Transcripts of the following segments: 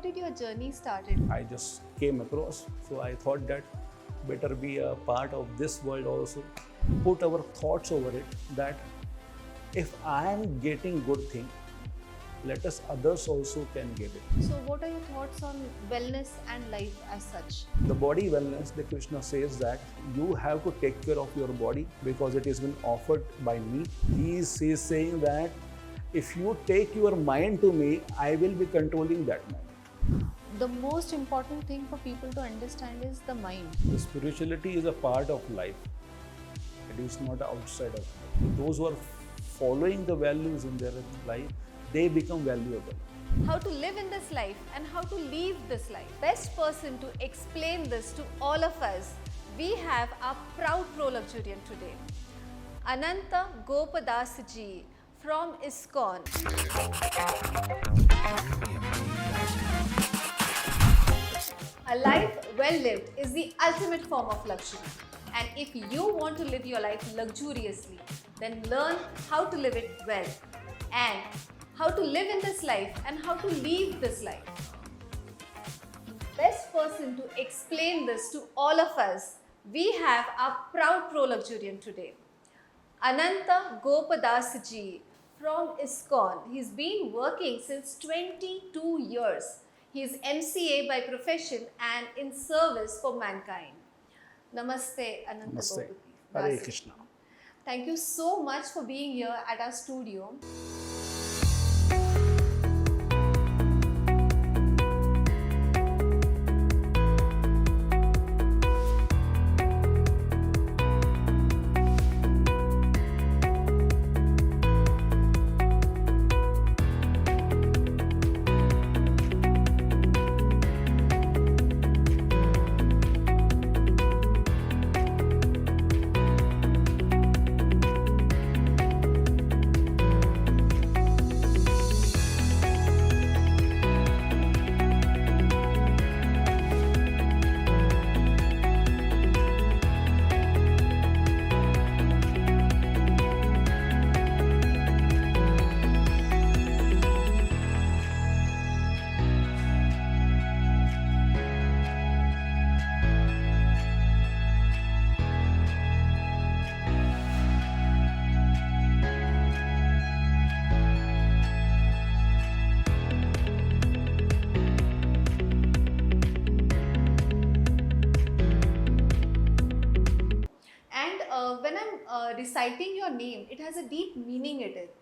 did your journey started? I just came across, so I thought that better be a part of this world also. Put our thoughts over it that if I am getting good thing, let us others also can get it. So what are your thoughts on wellness and life as such? The body wellness, the Krishna says that you have to take care of your body because it has been offered by me. He is saying that if you take your mind to me, I will be controlling that mind. The most important thing for people to understand is the mind. The spirituality is a part of life. It is not outside of life. Those who are following the values in their life, they become valuable. How to live in this life and how to leave this life. Best person to explain this to all of us, we have our proud Proluxurian today. Ananta Gopadas ji from ISKCON. A life well lived is the ultimate form of luxury. And if you want to live your life luxuriously, then learn how to live it well. And how to live in this life and how to leave this life. Best person to explain this to all of us, we have our proud Proluxurian today. Ananta Gopadas ji from ISKCON. He's been working since 22 years. He is MCA by profession and in service for mankind. Namaste, Ananta Namaste. Gopadas. Hare Krishna. Thank you so much for being here at our studio. When I'm reciting your name, it has a deep meaning in it,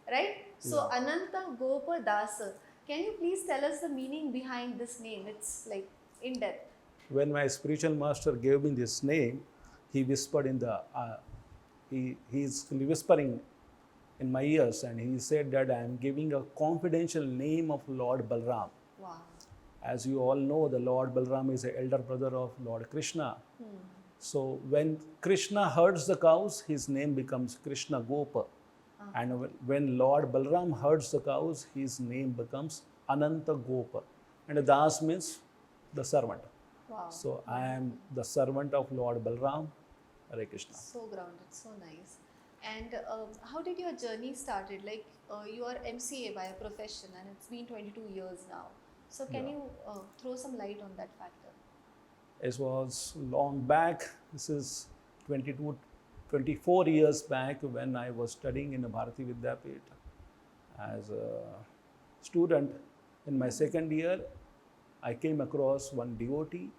right? So Yeah. Ananta Gopadas, can you please tell us the meaning behind this name? It's like in depth. When my spiritual master gave me this name, he whispered in the, he's whispering in my ears, and he said that I am giving a confidential name of Lord Balram. Wow. As you all know, the Lord Balram is the elder brother of Lord Krishna. So when Krishna herds the cows, his name becomes Krishna Gopa. And when Lord Balram herds the cows, his name becomes Ananta Gopa. And Das means the servant. Wow. So I am the servant of Lord Balram. Hare Krishna. So grounded, so nice. And how did your journey started? Like you are MCA by a profession and it's been 22 years now. So can you throw some light on that factor? It was long back. This is 24 years back when I was studying in the Bharati Vidyapith as a student. In my second year, I came across one devotee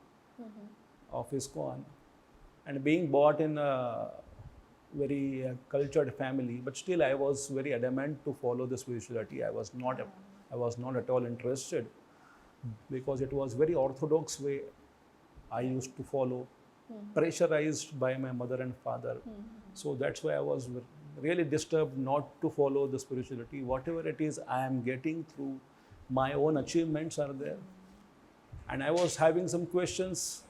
of ISKCON, and being brought in a very cultured family, but still I was very adamant to follow the spirituality. I was not at all interested because it was very orthodox way I used to follow, pressurized by my mother and father. So that's why I was really disturbed not to follow the spirituality. Whatever it is I am getting through my own achievements are there. And I was having some questions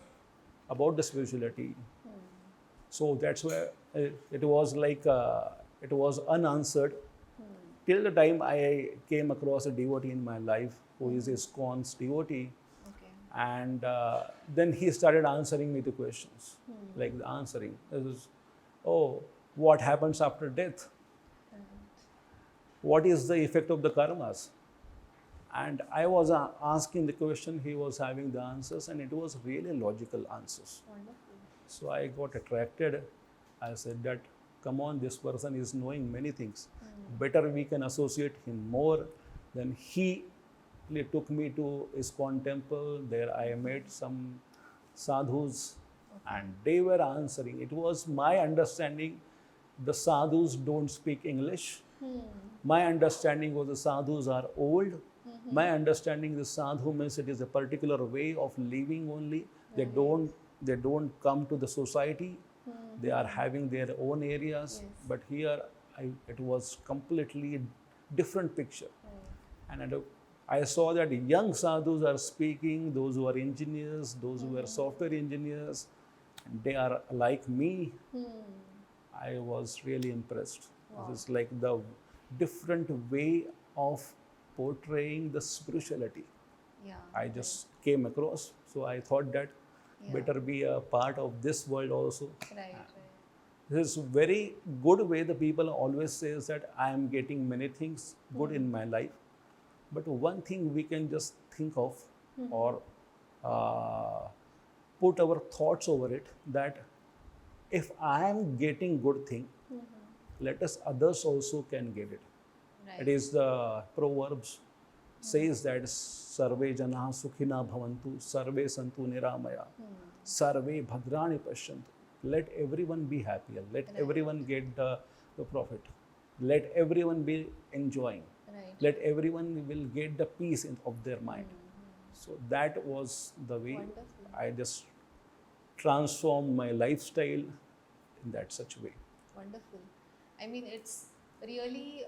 about the spirituality. So that's why it was like, it was unanswered. Till the time I came across a devotee in my life who is ISKCON's devotee. And then he started answering me the questions, like the answering. It was, oh, what happens after death? What is the effect of the karmas? And I was asking the question, he was having the answers, and it was really logical answers. Wonderful. So I got attracted. I said that, come on, this person is knowing many things. Better we can associate him more. Then he took me to ISKCON temple. There I met some sadhus, and they were answering. It was my understanding the sadhus don't speak English. My understanding was the sadhus are old. My understanding the sadhu means it is a particular way of living only. They don't come to the society. They are having their own areas. Yes. But here it was completely different picture. And I saw that young sadhus are speaking, those who are engineers, those who are software engineers, and they are like me. I was really impressed. Wow. This is like the different way of portraying the spirituality. Yeah. I just came across, so I thought that better be a part of this world also. Right. This is very good way the people always says that I am getting many things good in my life, but one thing we can just think of or put our thoughts over it, that if I am getting good thing, let us others also can get it. Right. It is the Proverbs says that sarve jana sukhina bhavantu, sarve santu niramaya, sarve bhadrani pashyantu. Let everyone be happy. Let everyone get the profit. Let everyone be enjoying. Right. Let everyone will get the peace of their mind. So that was the way Wonderful. I just transformed my lifestyle in that such way. Wonderful. I mean, it's really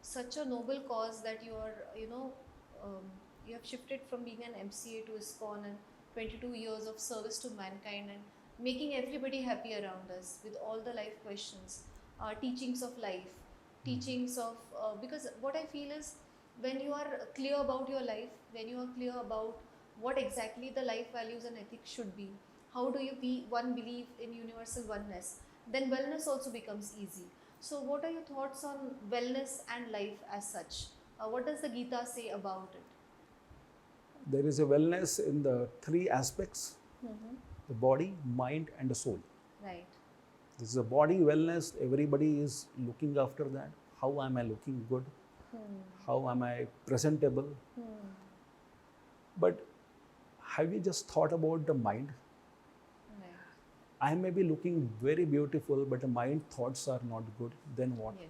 such a noble cause that you are, you have shifted from being an MCA to ISKCON and 22 years of service to mankind and making everybody happy around us with all the life questions, teachings of life, teachings of, because what I feel is when you are clear about your life, when you are clear about what exactly the life values and ethics should be, how do you believe in universal oneness, then wellness also becomes easy. So what are your thoughts on wellness and life as such? What does the Gita say about it? There is a wellness in the three aspects, the body, mind and the soul. Right. This is a body wellness. Everybody is looking after that. How am I looking good? How am I presentable? But have you just thought about the mind? Right. I may be looking very beautiful, but the mind thoughts are not good. Then what? Yes.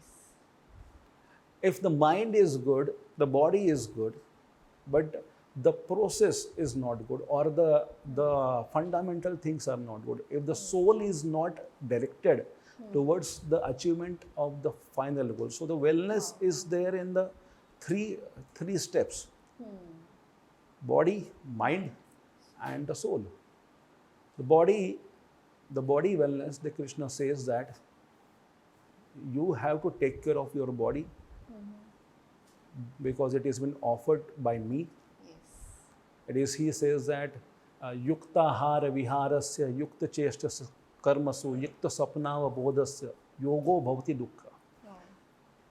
If the mind is good, the body is good, but the process is not good, or the fundamental things are not good. If the soul is not directed towards the achievement of the final goal. So the wellness is there in the three steps: body, mind, and the soul. The body wellness, the Krishna says that you have to take care of your body because it has been offered by me. Yes. It is, he says that yukta hara viharasya yukta cheshtasya karmasu yukta sapnava bodhasya yogo bhavati dukkha. Wow.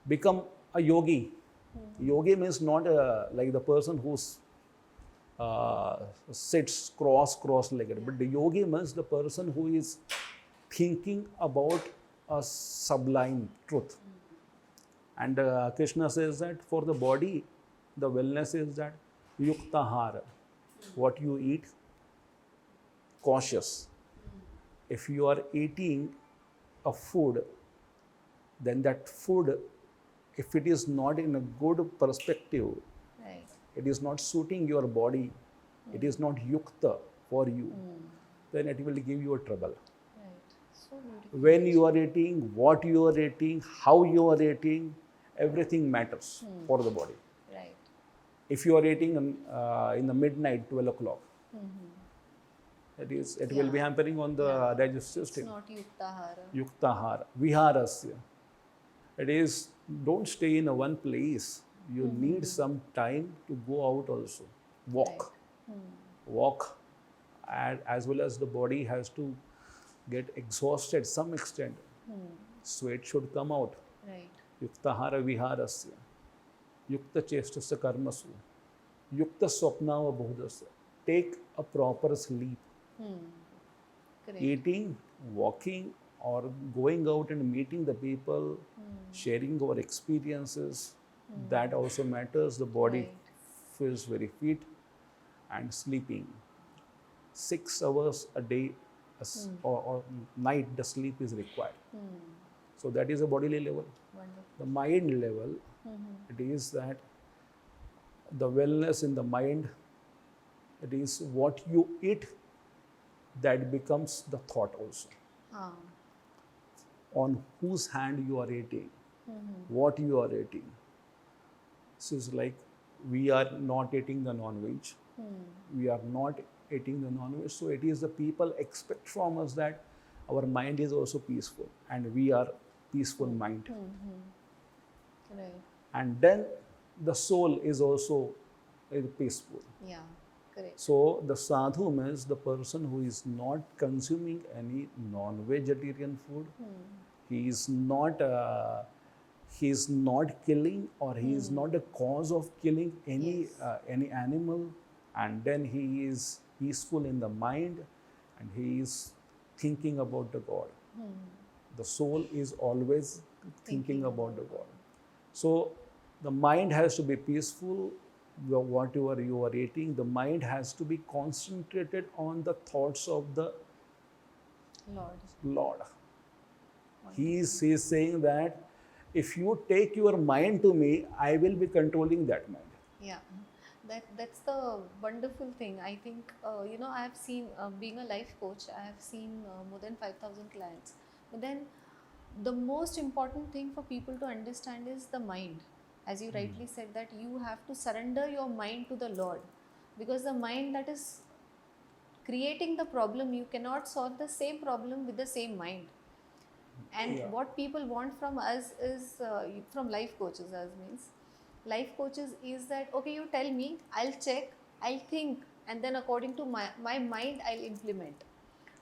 Become a yogi. Yogi means not like the person who sits cross-legged, but the yogi means the person who is thinking about a sublime truth. And Krishna says that for the body, the wellness is that yukta hara, what you eat, cautious. If you are eating a food, then that food, if it is not in a good perspective, Right. it is not suiting your body, it is not yukta for you, then it will give you a trouble. Right. So beautiful. When you are eating, what you are eating, how you are eating, everything matters for the body. Right. If you are eating in the midnight, 12 o'clock, it will be hampering on the digestive It's system. not yuktahara. Yuktahara, viharasya. It is, don't stay in a one place. You need some time to go out also. Walk. Walk. And as well as the body has to get exhausted some extent. Sweat should come out. Right. Yuktahara viharasya. Yukta chestasya karmasu. युक्त स्वप्नाव बहुदस्य. Take a proper sleep. Correct. Eating, walking, or going out and meeting the people, sharing our experiences, that also matters. The body Right. feels very fit. And sleeping 6 hours a day or night, the sleep is required. So that is a bodily level. Wonderful. The mind level, it is that the wellness in the mind, it is what you eat that becomes the thought also. Ah. On whose hand you are eating, what you are eating. So it's like we are not eating the non-veg. We are not eating the non-veg. So it is the people expect from us that our mind is also peaceful and we are peaceful mind. Right. And then the soul is also peaceful. Yeah. Correct. So the sadhu means the person who is not consuming any non-vegetarian food. He is not killing, or he is not a cause of killing any animal, and then he is peaceful in the mind and he is thinking about the God. The soul is always thinking about the God. So the mind has to be peaceful. Whatever you are eating, the mind has to be concentrated on the thoughts of the Lord. He is saying that if you take your mind to me, I will be controlling that mind. Yeah, that's the wonderful thing. I think I have seen, being a life coach, I have seen more than 5,000 clients. But then the most important thing for people to understand is the mind. As you rightly said, that you have to surrender your mind to the Lord, because the mind that is creating the problem, you cannot solve the same problem with the same mind. And what people want from us is, from life coaches, as means life coaches, is that okay, you tell me, I'll check, I'll think, and then according to my mind I'll implement.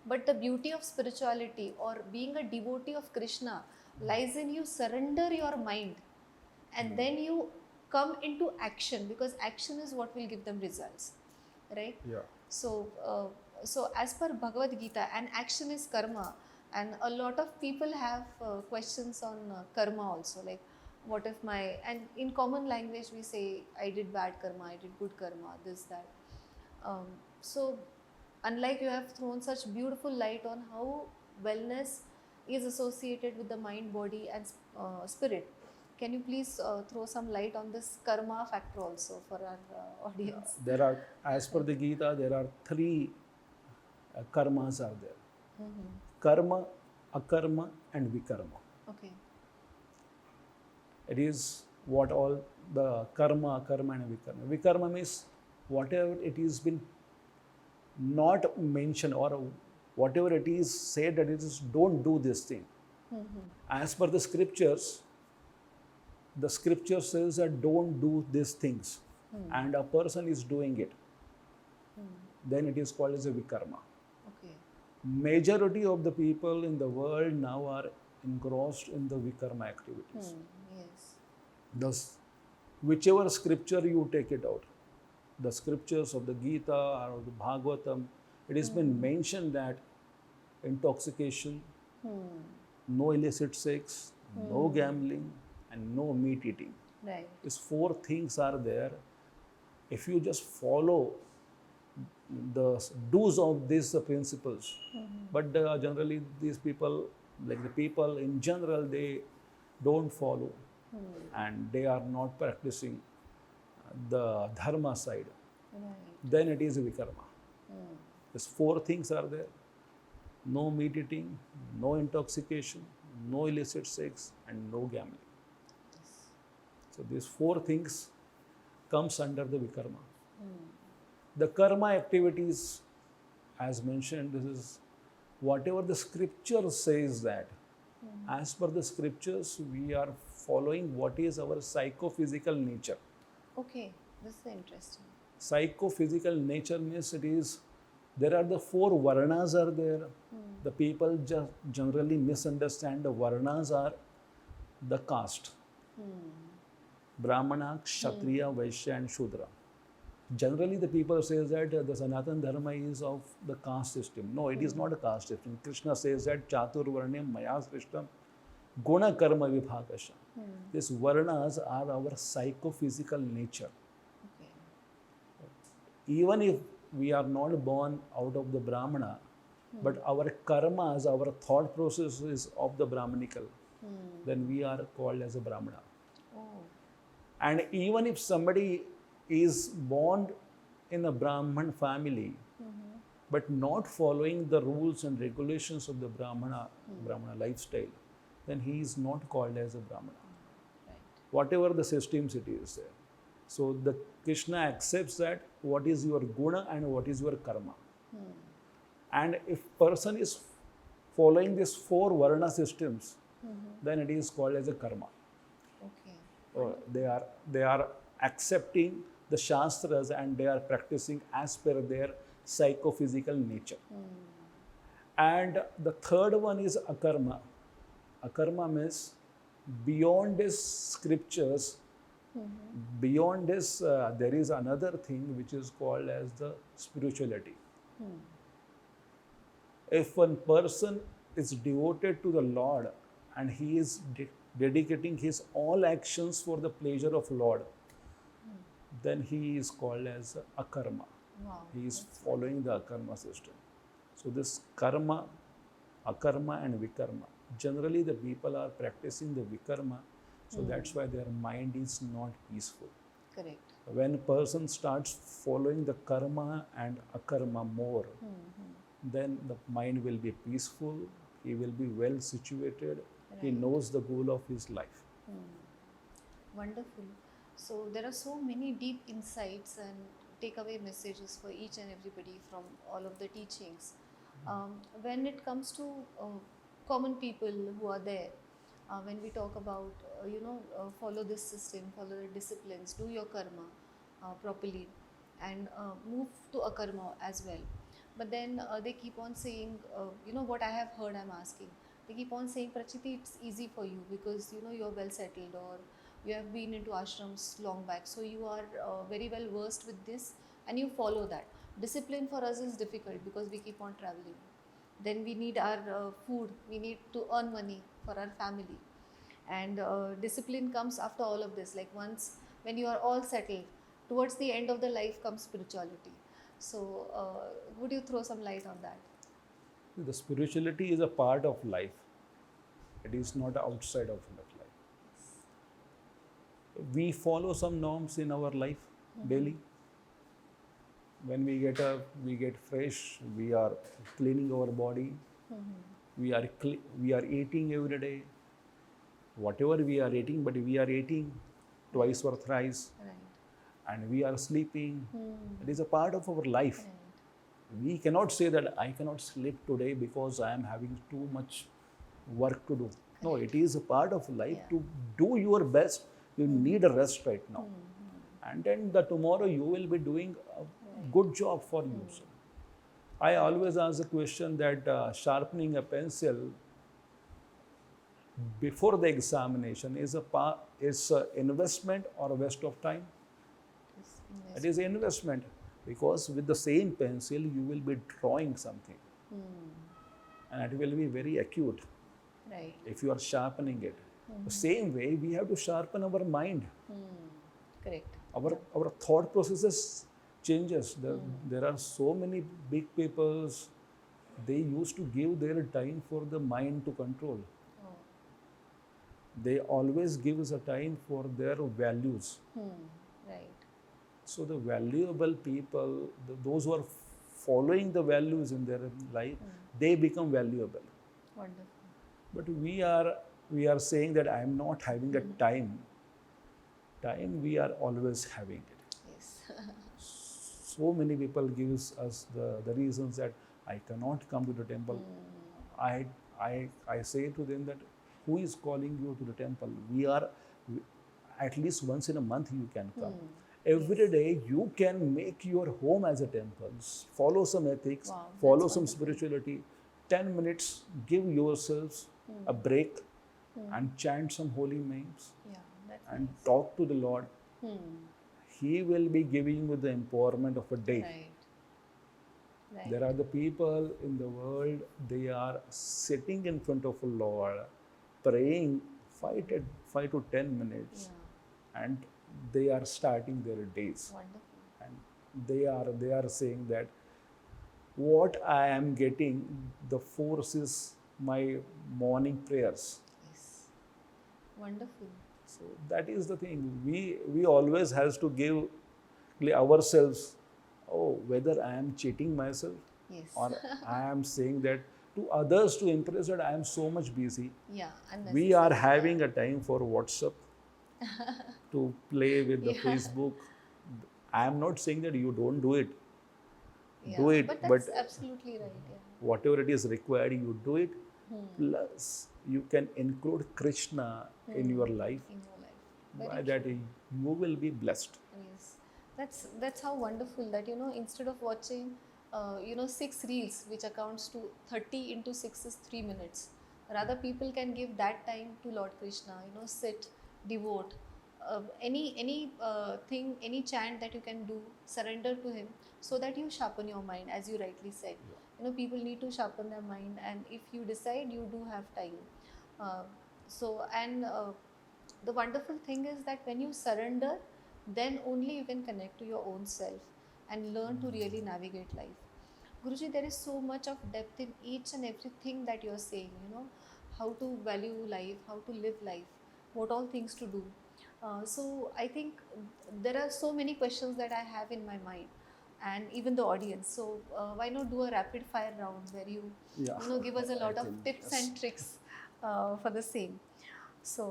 But the beauty of spirituality or being a devotee of Krishna lies in you surrender your mind, and then you come into action, because action is what will give them results, right? Yeah. So as per Bhagavad Gita, and action is karma, and a lot of people have questions on karma also, like what if and in common language we say, I did bad karma, I did good karma, this, that. So unlike you have thrown such beautiful light on how wellness is associated with the mind, body, and spirit, can you please throw some light on this karma factor also for our audience? There are, as per the Gita, there are 3 karmas are there. Karma, akarma, and vikarma. Okay. It is what all the karma, akarma, and vikarma. Vikarma means whatever it is been not mentioned, or whatever it is said that it is don't do this thing. As per the scriptures says that don't do these things, and a person is doing it. Then it is called as a vikarma. Okay. Majority of the people in the world now are engrossed in the vikarma activities. Yes. Thus, whichever scripture you take it out, the scriptures of the Gita or the Bhagavatam, it has been mentioned that intoxication, no illicit sex, no gambling, and no meat eating. Right. These 4 things are there. If you just follow the do's of these principles, but generally these people, like the people in general, they don't follow, and they are not practicing the dharma side. Right. Then it is vikarma. These 4 things are there: no meat eating, no intoxication, no illicit sex, and no gambling. So these 4 things comes under the vikarma. The karma activities, as mentioned, this is whatever the scripture says that. As per the scriptures, we are following what is our psychophysical nature. Okay, this is interesting. Psychophysical nature means it is, there are the 4 varnas are there. The people just generally misunderstand the varnas are the caste. Brahmana, Kshatriya, Vaishya, and Shudra. Generally, the people says that the Sanatan Dharma is of the caste system. No, it is not a caste system. Krishna says that Chatur Varnyam Maya Srishtam Guna Karma Vibhakasha. These Varnas are our psychophysical nature. Okay. Even if we are not born out of the Brahmana, but our karmas, our thought process is of the Brahmanical, then we are called as a Brahmana. Oh. And even if somebody is born in a Brahman family, but not following the rules and regulations of the Brahmana lifestyle, then he is not called as a Brahmana. Right. Whatever the systems it is there. So the Krishna accepts that what is your guna and what is your karma. And if person is following these 4 varna systems, then it is called as a karma. Okay. Or they are accepting the shastras and they are practicing as per their psychophysical nature. And the third one is akarma. Akarma means beyond these scriptures, beyond this, there is another thing which is called as the spirituality. If one person is devoted to the Lord and he is dedicating his all actions for the pleasure of Lord, then he is called as akarma. Wow. He is following the akarma system. So this karma, akarma and vikarma. Generally the people are practicing the vikarma, so that's why their mind is not peaceful. Correct. When a person starts following the karma and akarma more, then the mind will be peaceful, he will be well situated, he knows the goal of his life. Wonderful. So there are so many deep insights and takeaway messages for each and everybody from all of the teachings. When it comes to common people who are there, when we talk about, follow this system, follow the disciplines, do your karma properly, and move to akarma as well. But then they keep on saying, what I have heard, I'm asking. They keep on saying, Prachiti, it's easy for you because, you're well settled or you have been into ashrams long back. So you are very well versed with this and you follow that. Discipline for us is difficult because we keep on traveling. Then we need our food, we need to earn money for our family. And discipline comes after all of this. Like once when you are all settled, towards the end of the life comes spirituality. So would you throw some light on that? The spirituality is a part of life. It is not outside of life. We follow some norms in our life daily. When we get up, we get fresh, we are cleaning our body, we are eating every day. Whatever we are eating, but we are eating twice or thrice. Right. And we are sleeping. It is a part of our life. Right. We cannot say that I cannot sleep today because I am having too much work to do. No, it is a part of life. To do your best, you need a rest right now. And then tomorrow you will be doing a good job for you. So I always ask the question that sharpening a pencil before the examination is a investment or a waste of time? It is investment, because with the same pencil you will be drawing something and it will be very acute. Right. If you are sharpening it. The same way we have to sharpen our mind. Correct. Our thought processes changes. There are so many big peoples, they used to give their time for the mind to control. They always give us a time for their values. Right. So the valuable people, those who are following the values in their life, they become valuable. Wonderful. But we are saying that I am not having a time. Time we are always having it. Yes. So many people gives us the reasons that I cannot come to the temple. I say to them that who is calling you to the temple? At least once in a month you can come. Every day you can make your home as a temple. Follow some ethics, follow some spirituality. 10 minutes, give yourselves a break and chant some holy names and talk to the Lord. He will be giving you the empowerment of a day. Right. Right. There are the people in the world, they are sitting in front of a Lord, praying 5 to 10 minutes, Yeah. and they are starting their days. Wonderful. And they are saying that what I am getting, the force is my morning prayers. Yes. Wonderful. So that is the thing. We always has to give ourselves, oh, whether I am cheating myself Yes. or I am saying that to others to impress that I am so much busy. Yeah. We are Unnecessary. having a time for WhatsApp to play with the Yeah. Facebook. I am not saying that you don't do it. Yeah. Do it, But but that's absolutely right. Yeah. whatever it is required, you do it. Plus, you can include Krishna in your life. In your life. Very By that, you will be blessed. Yes, that's how wonderful that instead of watching 6 reels which accounts to 30 into 6 is 3 minutes, rather people can give that time to Lord Krishna. Sit, devote, any thing, any chant that you can do, surrender to him, so that you sharpen your mind, as you rightly said. People need to sharpen their mind, and if you decide, you do have time. uh, the wonderful thing is that when you surrender, then only you can connect to your own self and learn to really navigate life. Guruji, there is so much of depth in each and everything that you're saying, how to value life, how to live life, what all things to do. So I think there are so many questions that I have in my mind, and even the audience. So why not do a rapid fire round where you, Yeah. give us a lot I of think, tips yes. and tricks for the same. So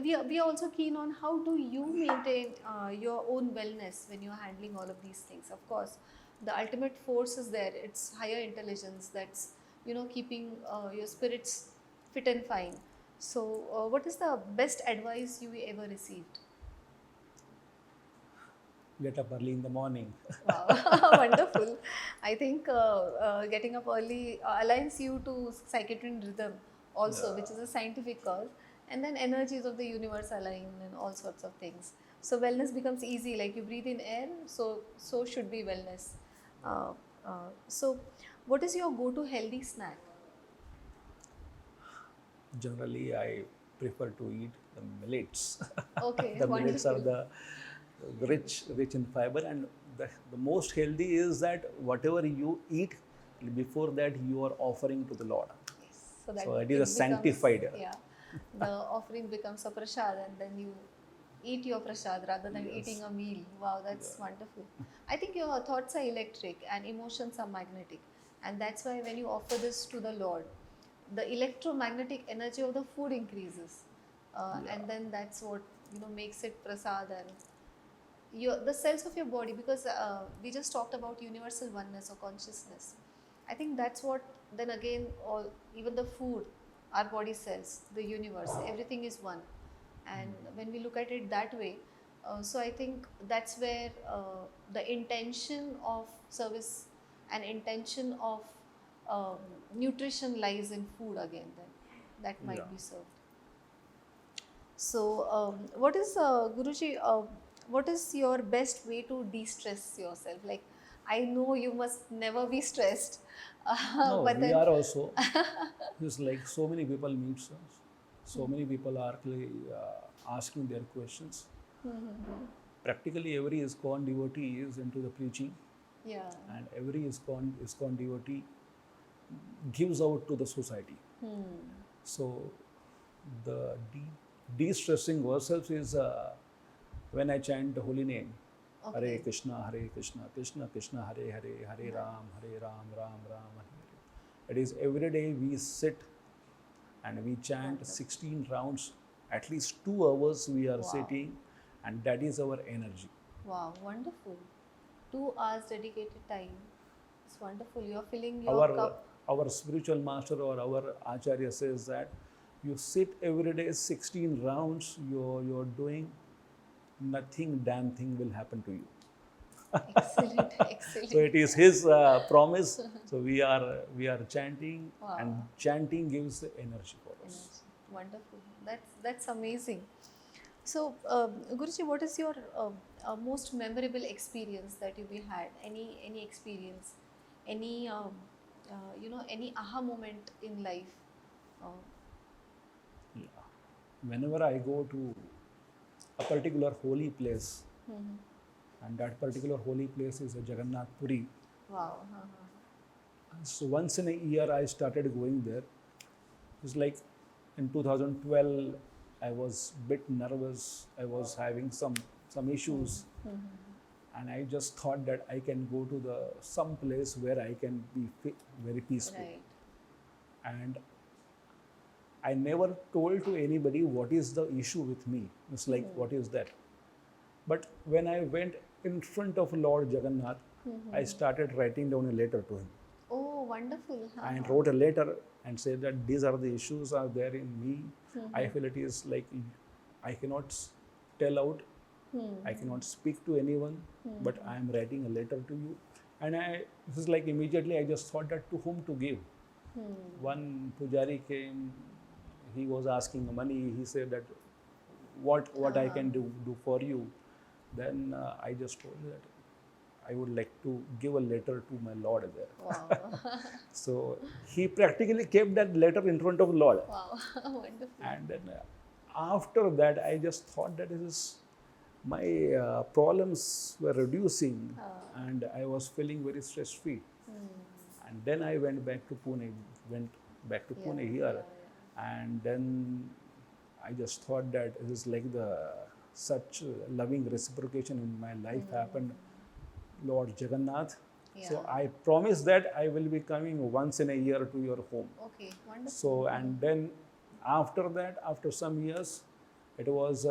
we are also keen on how do you maintain your own wellness when you're handling all of these things. Of course, the ultimate force is there. It's higher intelligence that's keeping your spirits fit and fine. So, what is the best advice you ever received? Get up early in the morning. Wow, wonderful. I think getting up early aligns you to circadian rhythm also, which is a scientific cause. And then energies of the universe align and all sorts of things. So wellness becomes easy, like you breathe in air, so should be wellness. Uh, so, what is your go-to healthy snack? Generally, I prefer to eat the millets. Okay, The millets are wonderful. the rich in fiber, and the most healthy is that whatever you eat, before that you are offering to the Lord. Yes. So that So it is a becomes, sanctified. yeah, the offering becomes a prasad, and then you eat your prasad rather than eating a meal. Wow, that's wonderful. I think your thoughts are electric and emotions are magnetic, and that's why when you offer this to the Lord, the electromagnetic energy of the food increases, and then that's what makes it prasad, and the cells of your body, because we just talked about universal oneness or consciousness. I think that's what, then again, all, even the food, our body cells, the universe, everything is one. And when we look at it that way, so I think that's where the intention of service and intention of nutrition lies in food again, then that might be served. So, what is Guruji? What is your best way to de-stress yourself? Like, I know you must never be stressed, No, but we then are also. Just like so many people meet us, so many people are asking their questions. Practically every ISKCON devotee is into the preaching, yeah, and every ISKCON devotee gives out to the society. So the de-stressing ourselves is when I chant the holy name. okay, Hare Krishna, Krishna Krishna, Hare Hare, Hare Ram, Ram Hare Hare. It is every day we sit and we chant 16 rounds, at least 2 hours we are sitting, and that is our energy. wow, wonderful. 2 hours dedicated time. It's wonderful. You're filling your Our cup. our spiritual master or our acharya says that you sit every day 16 rounds, you're doing nothing, damn thing will happen to you. Excellent, excellent. So it is his promise. So we are chanting, and chanting gives the energy for us. Wonderful. That's amazing. So, Guruji, what is your most memorable experience that you had? Any experience, any any aha moment in life? Uh, Yeah. Whenever I go to a particular holy place, mhm. and that particular holy place is a Jagannath Puri. Wow. So once in a year I started going there. It's like in 2012 I was a bit nervous. I was having some issues, and I just thought that I can go to the some place where I can be very peaceful. Right. And I never told to anybody what is the issue with me. It's like what is that? But when I went in front of Lord Jagannath, I started writing down a letter to him. Oh, wonderful. I wrote a letter and said that these are the issues are there in me. I feel it is like I cannot tell out, I cannot speak to anyone, but I am writing a letter to you. And this is like immediately I just thought that to whom to give. One pujari came, he was asking money. He said that what I can do for you. Then I just told that I would like to give a letter to my Lord there. Wow. So he practically kept that letter in front of Lord. Wow. Wonderful. And then after that, I just thought that it is my problems were reducing, and I was feeling very stress free. And then I went back to Pune, here, and then I just thought that it is like such loving reciprocation in my life happened, Lord Jagannath. So I promise that I will be coming once in a year to your home. Okay, wonderful. So, and then after that, after some years, it was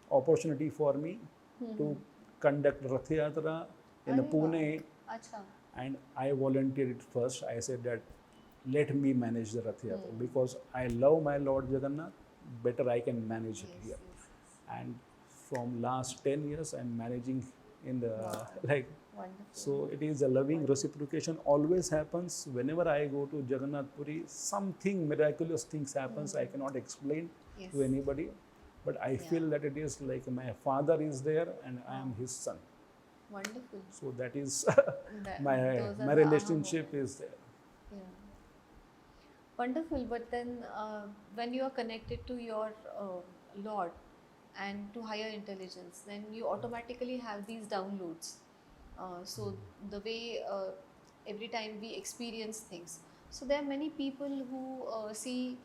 opportunity for me to conduct Rath Yatra in Pune, Acha. and I volunteered it first. I said that let me manage the Rath Yatra because I love my Lord Jagannath. Better I can manage it here. And from last 10 years, I'm managing in the like. Wonderful. So it is a loving reciprocation always happens whenever I go to Jagannath Puri. Something miraculous things happens. I cannot explain to anybody, but I feel that it is like my father is there and I am his son. Wonderful. So that is Those my are the relationship is there. Yeah. Wonderful. But then when you are connected to your Lord and to higher intelligence, then you automatically have these downloads. So the way every time we experience things. So there are many people who see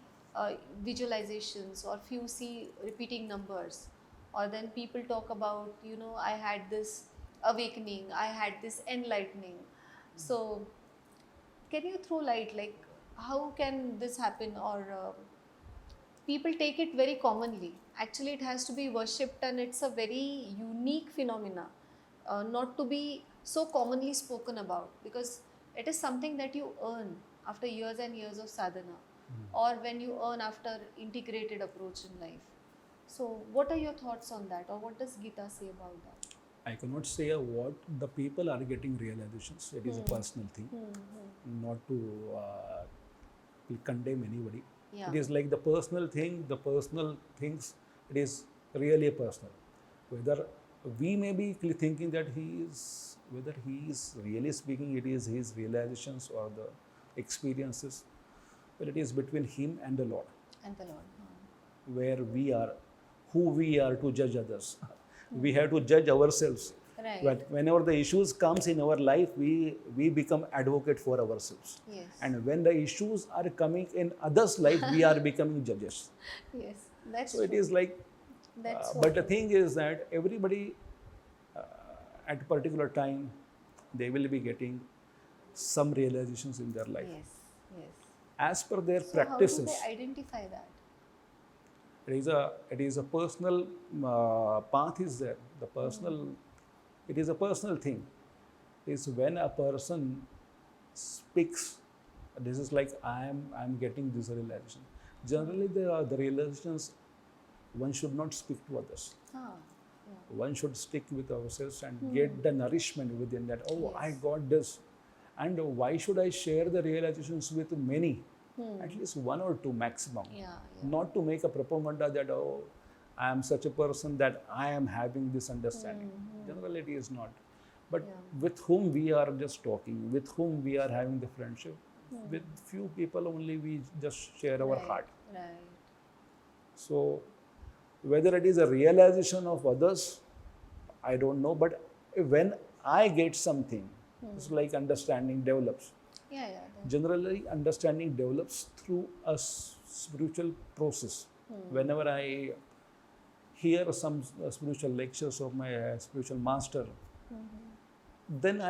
visualizations, or few see repeating numbers, or then people talk about, I had this awakening, I had this enlightening. So can you throw light, like how can this happen? Or people take it very commonly. Actually, it has to be worshipped, and it's a very unique phenomena, not to be so commonly spoken about, because it is something that you earn after years and years of sadhana, or when you earn after integrated approach in life. So, what are your thoughts on that, or what does Gita say about that? I cannot say what the people are getting realizations. It is a personal thing, not to condemn anybody. Yeah. It is like the personal thing, the personal things. It is really personal. Whether we may be thinking that whether he is really speaking, it is his realizations or the experiences. Well, it is between him and the Lord. And the Lord. Where we are, who we are to judge others. We have to judge ourselves. Right. But whenever the issues comes in our life, we become advocate for ourselves. Yes. And when the issues are coming in others' life, we are becoming judges. Yes, that's So true. it is like, That's but the thing is that everybody at a particular time, they will be getting some realizations in their life. Yes, yes. As per their So practices. how do they identify that? It is a personal path is there. The personal, it is a personal thing. It is when a person speaks, this is like I am getting this realization. Generally, the realizations, one should not speak to others. One should stick with ourselves and get the nourishment within that. Oh, I got this. And why should I share the realizations with many? At least one or two maximum. Yeah. Not to make a propaganda that, oh, I am such a person that I am having this understanding. Generally, it is not. But with whom we are just talking, with whom we are having the friendship, with few people only we just share our heart. Right. So whether it is a realization of others, I don't know. But when I get something, it's like understanding develops. Yeah. Generally, understanding develops through a spiritual process. Whenever I hear some spiritual lectures of my spiritual master, then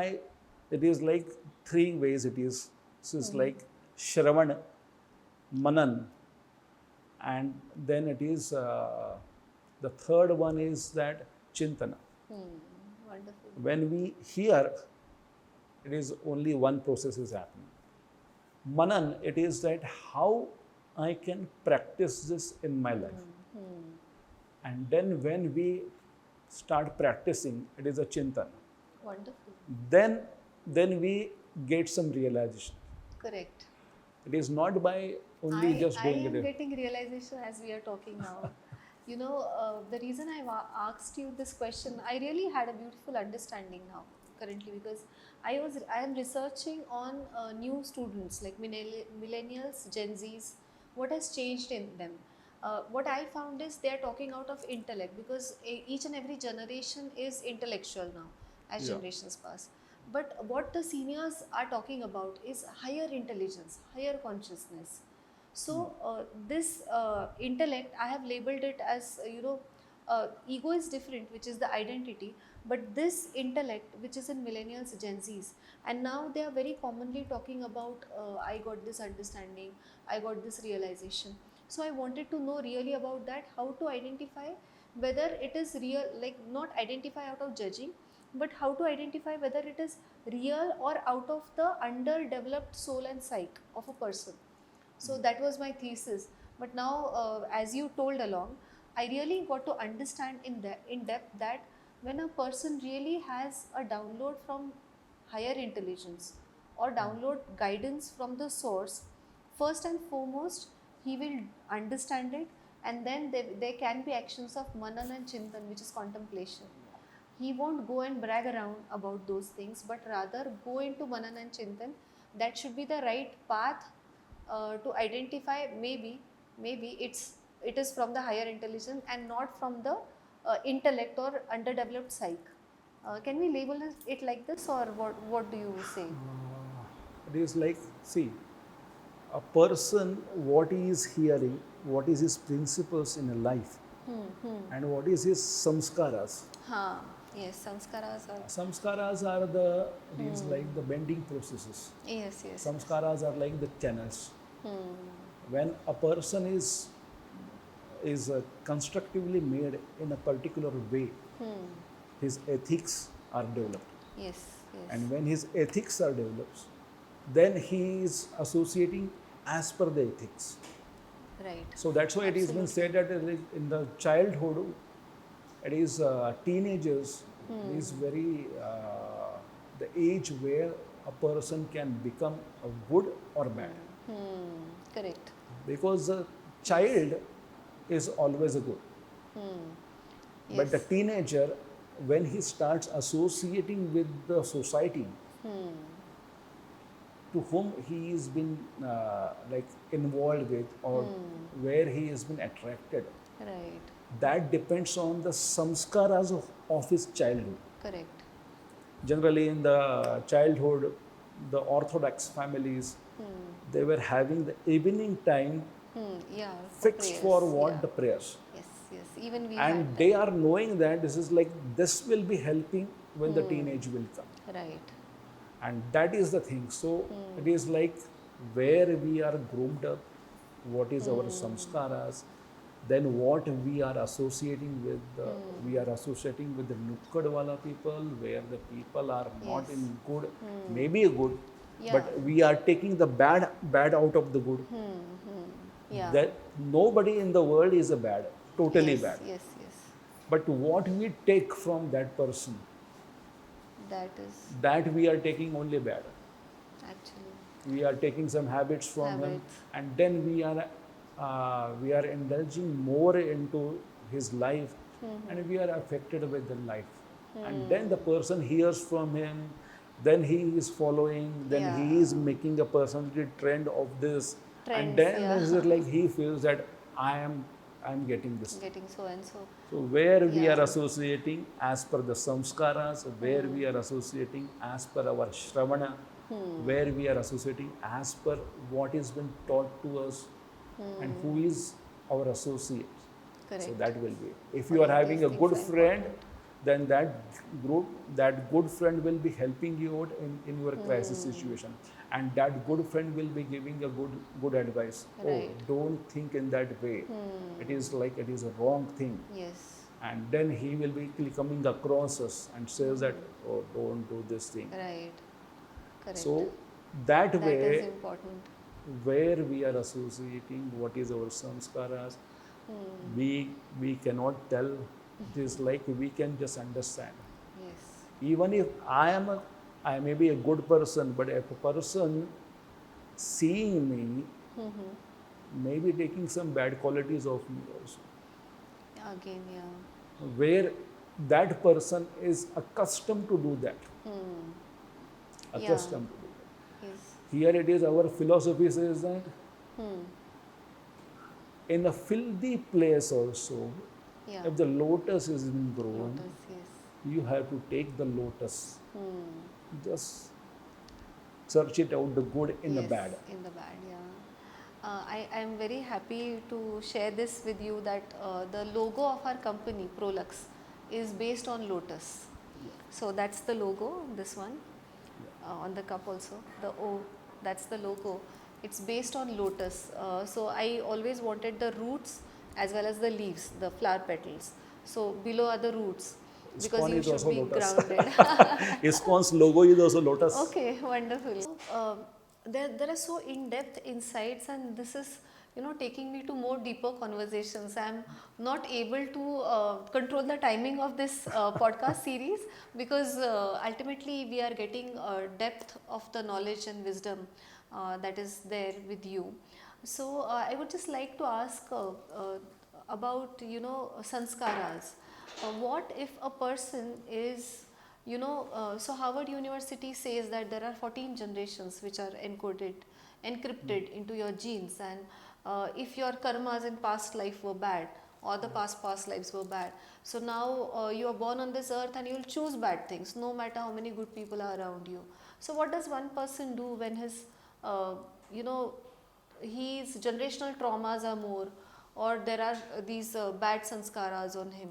it is like three ways it is. This is like Shravan, Manan, and then it is the third one is that Chintana. Wonderful. When we hear, it is only one process is happening. Manan, it is that how I can practice this in my life. And then when we start practicing, it is a Chintan. Wonderful. Then we get some realization. Correct. It is not by only just doing I am it. getting realization as we are talking now. The reason I asked you this question, I really had a beautiful understanding now currently, because I am researching on new students like millennials, Gen Zs, what has changed in them. What I found is they are talking out of intellect, because each and every generation is intellectual now as generations pass. But what the seniors are talking about is higher intelligence, higher consciousness. So this intellect, I have labeled it as ego is different, which is the identity, but this intellect, which is in millennials, Gen Zs, and now they are very commonly talking about I got this understanding, I got this realization. So I wanted to know really about that, how to identify whether it is real, like not identify out of judging, but how to identify whether it is real or out of the underdeveloped soul and psyche of a person. So that was my thesis. But now, as you told along, I really got to understand in depth that when a person really has a download from higher intelligence or download guidance from the source, first and foremost, he will understand it, and then there can be actions of manan and chintan, which is contemplation. He won't go and brag around about those things, but rather go into manan and chintan. That should be the right path to identify. Maybe it is from the higher intelligence and not from the intellect or underdeveloped psyche. Can we label it like this, or what do you say? It is like, see, a person, what he is hearing, what is his principles in a life, and what is his samskaras. Yes, samskaras are. Samskaras are it is like the bending processes. Yes. Samskaras are like the channels. When a person is constructively made in a particular way, his ethics are developed. Yes. And when his ethics are developed, then he is associating as per the ethics. Right. So that's why it has been said that in the childhood, it is teenagers, it is very the age where a person can become a good or bad. Correct. Because the child is always a good. But the teenager, when he starts associating with the society, to whom he has been like involved with, or where he has been attracted, Right. that depends on the samskaras of his childhood. Correct. Generally, in the childhood, the orthodox families, they were having the evening time Yeah. fixed prayers, for what? yeah. The prayers. Yes. Even we And had they are knowing that this is like, this will be helping when the teenage will come. that. Right. And that is the thing. So it is like where we are groomed up, what is our samskaras, then what we are associating with. We are associating with the nukkadwala people, where the people are not in good, maybe a good, but we are taking the bad out of the good. Yeah. That nobody in the world is a bad, totally bad. Yes. But what we take from that person, That is that we are taking only bad. actually. We are taking some habits from him, Habits. and then we are indulging more into his life, and we are affected with the life. And then the person hears from him, then he is following, then he Yeah. is making a personality trend of this, and Trends, then yeah. is it like he feels that I am getting this. Getting so and so. So where we are Yeah. associating as per the samskaras, where we are associating as per our shravana, where we are associating as per what is been taught to us, and who is our associate. Correct. So that will be. If All you are of having these a things good are friend, important. then that good friend will be helping you out in your crisis situation, and that good friend will be giving a good advice. Right. Oh, don't think in that way. It is like it is a wrong thing. Yes. And then he will be coming across us and says that, oh, don't do this thing. Right. Correct. So that that way, is important. where we are associating what is our samskaras, we cannot tell. It is like we can just understand. Yes. Even if I may be a good person, but if a person seeing me may be taking some bad qualities of me also, Again, yeah. where that person is accustomed to do that. Accustomed to do that. Yes. Here it is, our philosophy says that in a filthy place also, Yeah. if the lotus is being grown, Lotus, yes. you have to take the lotus. Just search it out, the good in the Yes, bad. in the bad, yeah. I am very happy to share this with you that the logo of our company, Proluxe, is based on lotus. So that's the logo, this one, on the cup also. The O, that's the logo. It's based on lotus. So I always wanted the roots as well as the leaves, the flower petals. So below are the roots because ISKCON you is should also be lotus. grounded. ISKCON's logo is also lotus. Okay, wonderful. There are so in-depth insights, and this is, taking me to more deeper conversations. I'm not able to control the timing of this podcast series because ultimately we are getting depth of the knowledge and wisdom that is there with you. So I would just like to ask about sanskaras. What if a person is so Harvard University says that there are 14 generations which are encrypted into your genes, and if your karmas in past life were bad or the past lives were bad, so now you are born on this earth and you will choose bad things no matter how many good people are around you. So what does one person do when his you know his generational traumas are more, or there are these bad sanskaras on him,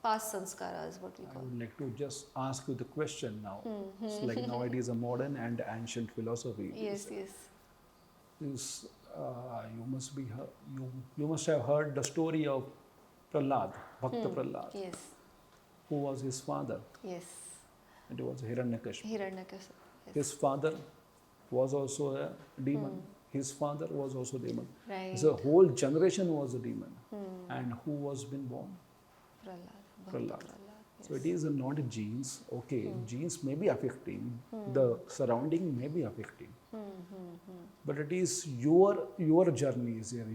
past sanskaras, what we I call? would like to just ask you the question now. It's like now it is a modern and ancient philosophy. Yes, yes. Is you must have heard the story of Prahlad, Bhakta Prahlad. Yes, Who was his father? yes. It was Hiranyakashipu. Hiranyakashipu. Yes. His father was also a demon. His father was also a demon. Right. So whole generation was a demon. And who was been born? Prahlad. Prahlad. Yes. So it is not genes. Okay, genes may be affecting, the surrounding may be affecting, but it is your journeys here.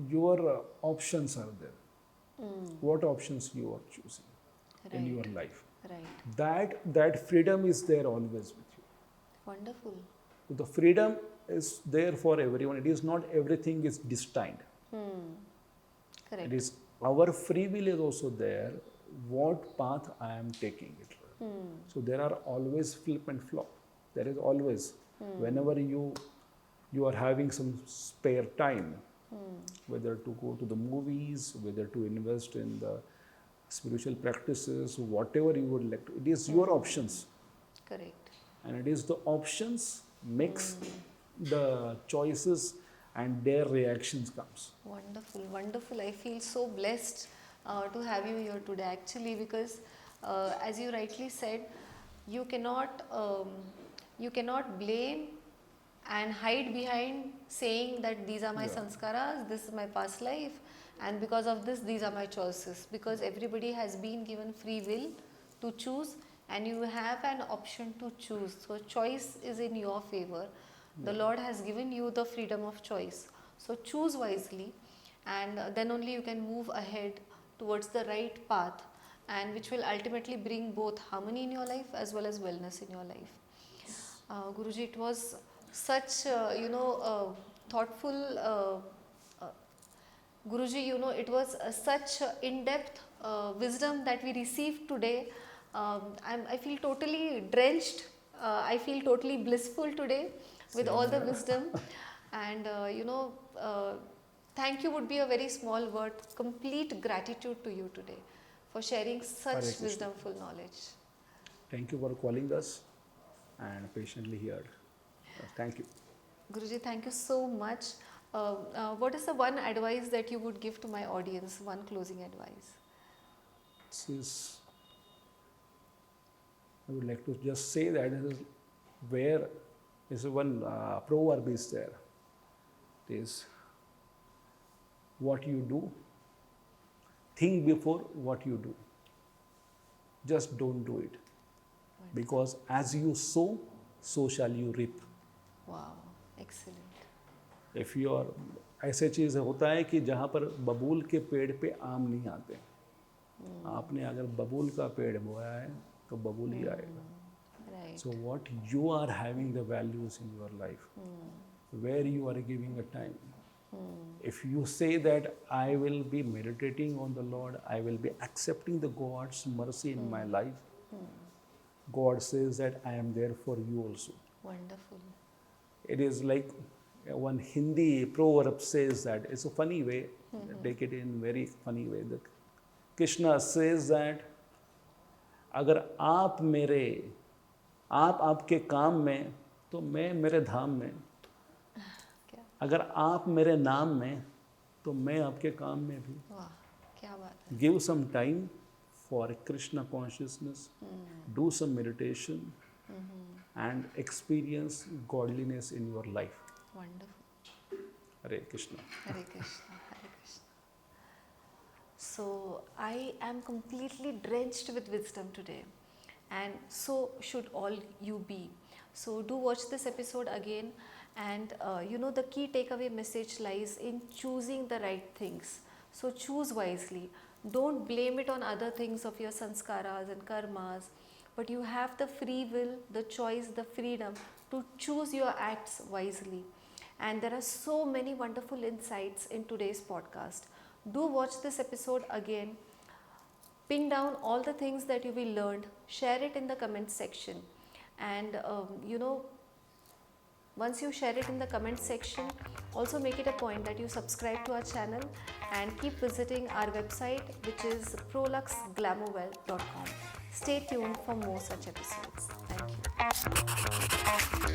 Your options are there. What options you are choosing in your life? Right. That freedom is there always with you. Wonderful. The freedom is there for everyone. It is not everything is destined. Correct. It is our free will is also there. What path I am taking it. So there are always flip and flop. There is always whenever you are having some spare time, whether to go to the movies, whether to invest in the spiritual practices, whatever you would like to. It is your options. Correct. And it is the options mix the choices and their reactions comes. Wonderful, wonderful. I feel so blessed to have you here today actually, because as you rightly said, you cannot blame and hide behind saying that these are my sanskaras, this is my past life, and because of this these are my choices, because everybody has been given free will to choose and you have an option to choose. So choice is in your favor. The Lord has given you the freedom of choice. So choose wisely, and then only you can move ahead towards the right path, and which will ultimately bring both harmony in your life as well as wellness in your life. Guruji, it was such thoughtful. Guruji, it was such in-depth wisdom that we received today. I feel totally drenched. I feel totally blissful today with Same all the here. wisdom. And thank you would be a very small word. Complete gratitude to you today for sharing Hare such Krishna. wisdomful knowledge. Thank you for calling us and patiently heard. Thank you. Guruji, thank you so much. What is the one advice that you would give to my audience? One closing advice. This is, I would like to just say that this is where is one proverb is there. It is what you do, think before what you do. Just don't do it. Because as you sow, so shall you reap. Wow, excellent. If you are, ऐसे चीज़ होता है कि जहाँ पर बबूल के पेड़ पे आम नहीं आते. आपने अगर बबूल का पेड़ बोया है तो बबूल ही आएगा. Right. So what you are having the values in your life, where you are giving a time. If you say that I will be meditating on the Lord, I will be accepting the God's mercy in my life, God says that I am there for you also. Wonderful. It is like one Hindi proverb says that, it's a funny way, take it in very funny way. The Krishna says that अगर आप आपके काम में तो मैं मेरे धाम में, क्या अगर आप मेरे नाम में तो मैं आपके काम में भी. वाह, क्या बात है. Give some time for Krishna consciousness, do some meditation and experience godliness in your life. Wonderful. Hare Krishna. Hare Krishna. Hare Krishna. So I am completely drenched with wisdom today, and so should all you be. So do watch this episode again, and the key takeaway message lies in choosing the right things. So choose wisely. Don't blame it on other things of your sanskaras and karmas, but you have the free will, the choice, the freedom to choose your acts wisely. And there are so many wonderful insights in today's podcast. Do watch this episode again. Pin down all the things that you will learn, share it in the comment section, and once you share it in the comment section, also make it a point that you subscribe to our channel and keep visiting our website, which is proluxeglamourwell.com. Stay tuned for more such episodes. Thank you.